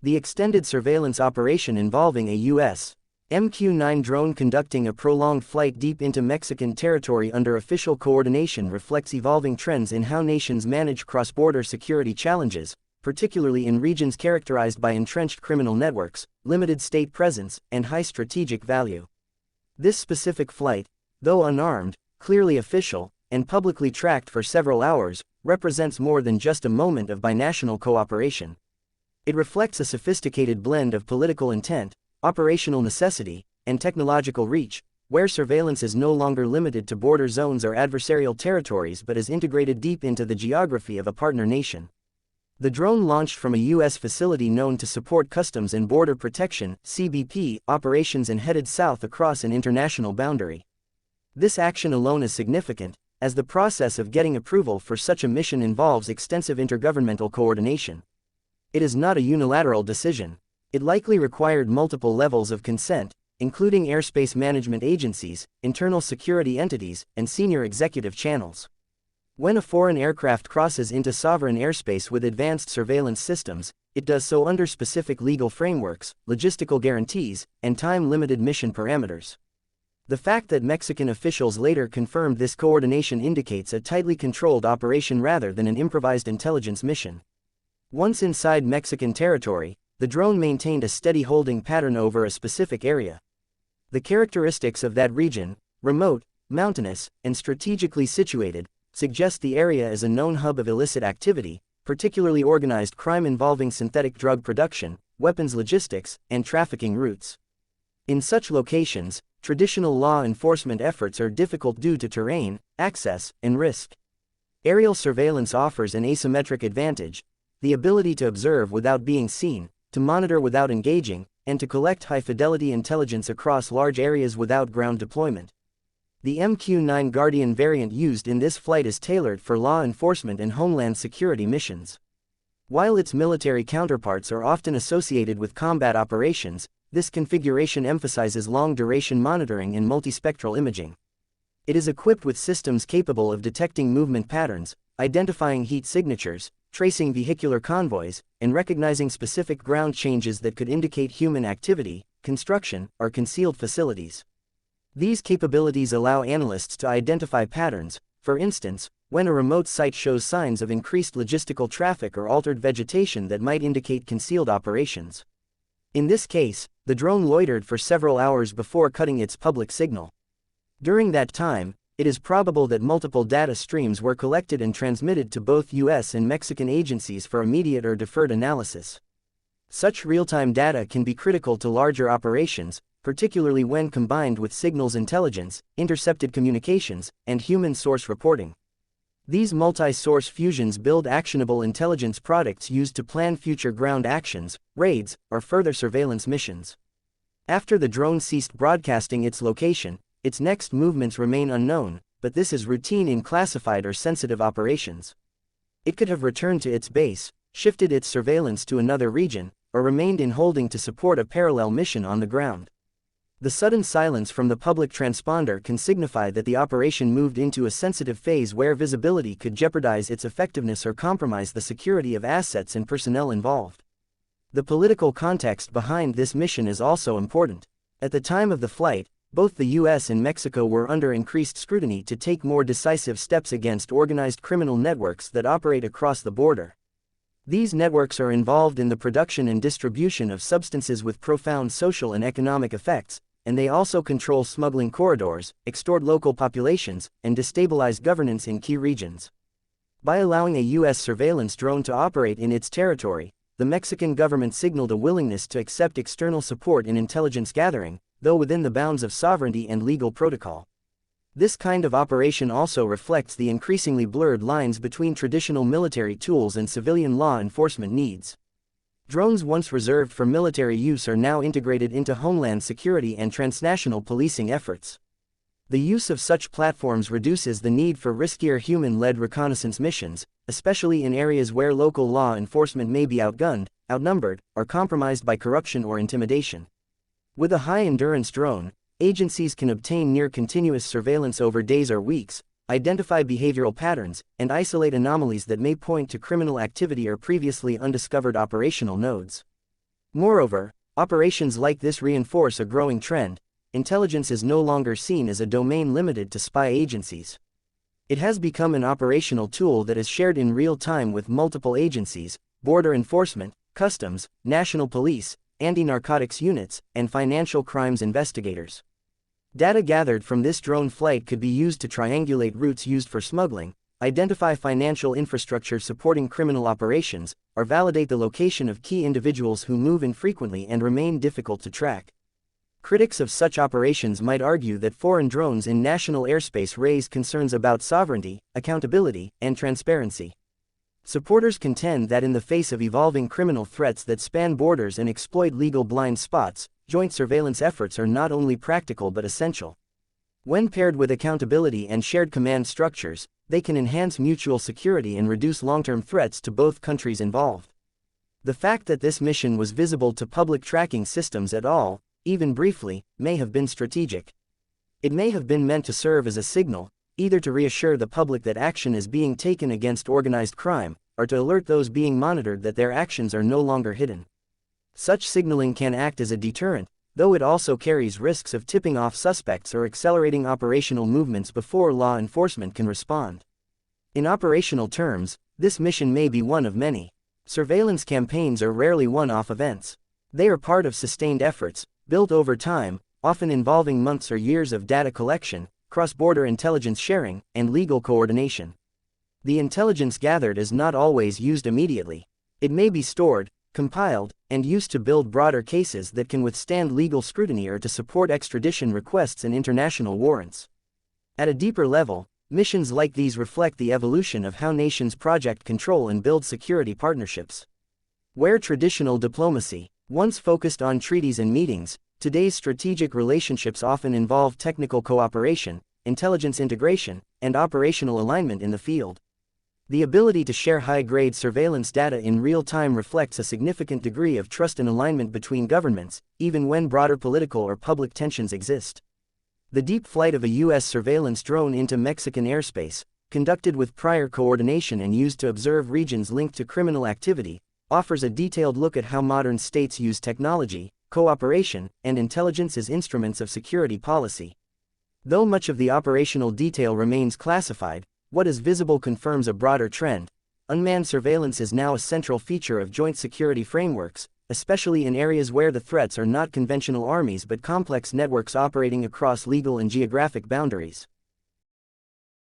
The extended surveillance operation involving a U.S. MQ-9 drone conducting a prolonged flight deep into Mexican territory under official coordination reflects evolving trends in how nations manage cross-border security challenges, particularly in regions characterized by entrenched criminal networks, limited state presence, and high strategic value. This specific flight, though unarmed, clearly official, and publicly tracked for several hours, represents more than just a moment of binational cooperation. It reflects a sophisticated blend of political intent, operational necessity, and technological reach, where surveillance is no longer limited to border zones or adversarial territories but is integrated deep into the geography of a partner nation. The drone launched from a U.S. facility known to support Customs and Border Protection (CBP) operations and headed south across an international boundary. This action alone is significant, as the process of getting approval for such a mission involves extensive intergovernmental coordination. It is not a unilateral decision. It likely required multiple levels of consent, including airspace management agencies, internal security entities, and senior executive channels. When a foreign aircraft crosses into sovereign airspace with advanced surveillance systems, it does so under specific legal frameworks, logistical guarantees, and time-limited mission parameters. The fact that Mexican officials later confirmed this coordination indicates a tightly controlled operation rather than an improvised intelligence mission. Once inside Mexican territory, the drone maintained a steady holding pattern over a specific area. The characteristics of that region, remote, mountainous, and strategically situated, suggest the area as a known hub of illicit activity, particularly organized crime involving synthetic drug production, weapons logistics, and trafficking routes. In such locations, traditional law enforcement efforts are difficult due to terrain, access, and risk. Aerial surveillance offers an asymmetric advantage: the ability to observe without being seen, to monitor without engaging, and to collect high-fidelity intelligence across large areas without ground deployment. The MQ-9 Guardian variant used in this flight is tailored for law enforcement and homeland security missions. While its military counterparts are often associated with combat operations, this configuration emphasizes long-duration monitoring and multispectral imaging. It is equipped with systems capable of detecting movement patterns, identifying heat signatures, tracing vehicular convoys, and recognizing specific ground changes that could indicate human activity, construction, or concealed facilities. These capabilities allow analysts to identify patterns, for instance, when a remote site shows signs of increased logistical traffic or altered vegetation that might indicate concealed operations. In this case, the drone loitered for several hours before cutting its public signal. During that time, it is probable that multiple data streams were collected and transmitted to both U.S. and Mexican agencies for immediate or deferred analysis. Such real-time data can be critical to larger operations, particularly when combined with signals intelligence, intercepted communications, and human source reporting. These multi-source fusions build actionable intelligence products used to plan future ground actions, raids, or further surveillance missions. After the drone ceased broadcasting its location, its next movements remain unknown, but this is routine in classified or sensitive operations. It could have returned to its base, shifted its surveillance to another region, or remained in holding to support a parallel mission on the ground. The sudden silence from the public transponder can signify that the operation moved into a sensitive phase where visibility could jeopardize its effectiveness or compromise the security of assets and personnel involved. The political context behind this mission is also important. At the time of the flight, both the U.S. and Mexico were under increased scrutiny to take more decisive steps against organized criminal networks that operate across the border. These networks are involved in the production and distribution of substances with profound social and economic effects, and they also control smuggling corridors, extort local populations, and destabilize governance in key regions. By allowing a U.S. surveillance drone to operate in its territory, the Mexican government signaled a willingness to accept external support in intelligence gathering, though within the bounds of sovereignty and legal protocol. This kind of operation also reflects the increasingly blurred lines between traditional military tools and civilian law enforcement needs. Drones once reserved for military use are now integrated into homeland security and transnational policing efforts. The use of such platforms reduces the need for riskier human-led reconnaissance missions, especially in areas where local law enforcement may be outgunned, outnumbered, or compromised by corruption or intimidation. With a high-endurance drone, agencies can obtain near-continuous surveillance over days or weeks, identify behavioral patterns, and isolate anomalies that may point to criminal activity or previously undiscovered operational nodes. Moreover, operations like this reinforce a growing trend. Intelligence is no longer seen as a domain limited to spy agencies. It has become an operational tool that is shared in real time with multiple agencies: border enforcement, customs, national police, anti-narcotics units, and financial crimes investigators. Data gathered from this drone flight could be used to triangulate routes used for smuggling, identify financial infrastructure supporting criminal operations, or validate the location of key individuals who move infrequently and remain difficult to track. Critics of such operations might argue that foreign drones in national airspace raise concerns about sovereignty, accountability, and transparency. Supporters contend that in the face of evolving criminal threats that span borders and exploit legal blind spots, joint surveillance efforts are not only practical but essential. When paired with accountability and shared command structures, they can enhance mutual security and reduce long-term threats to both countries involved. The fact that this mission was visible to public tracking systems at all, even briefly, may have been strategic. It may have been meant to serve as a signal, either to reassure the public that action is being taken against organized crime, or to alert those being monitored that their actions are no longer hidden. Such signaling can act as a deterrent, though it also carries risks of tipping off suspects or accelerating operational movements before law enforcement can respond. In operational terms, this mission may be one of many. Surveillance campaigns are rarely one-off events. They are part of sustained efforts, built over time, often involving months or years of data collection, cross-border intelligence sharing, and legal coordination. The intelligence gathered is not always used immediately. It may be stored, compiled, and used to build broader cases that can withstand legal scrutiny or to support extradition requests and international warrants. At a deeper level, missions like these reflect the evolution of how nations project control and build security partnerships. Where traditional diplomacy once focused on treaties and meetings, today's strategic relationships often involve technical cooperation, intelligence integration, and operational alignment in the field. The ability to share high-grade surveillance data in real time reflects a significant degree of trust and alignment between governments, even when broader political or public tensions exist. The deep flight of a U.S. surveillance drone into Mexican airspace, conducted with prior coordination and used to observe regions linked to criminal activity, offers a detailed look at how modern states use technology, cooperation, and intelligence as instruments of security policy. Though much of the operational detail remains classified, what is visible confirms a broader trend. Unmanned surveillance is now a central feature of joint security frameworks, especially in areas where the threats are not conventional armies but complex networks operating across legal and geographic boundaries.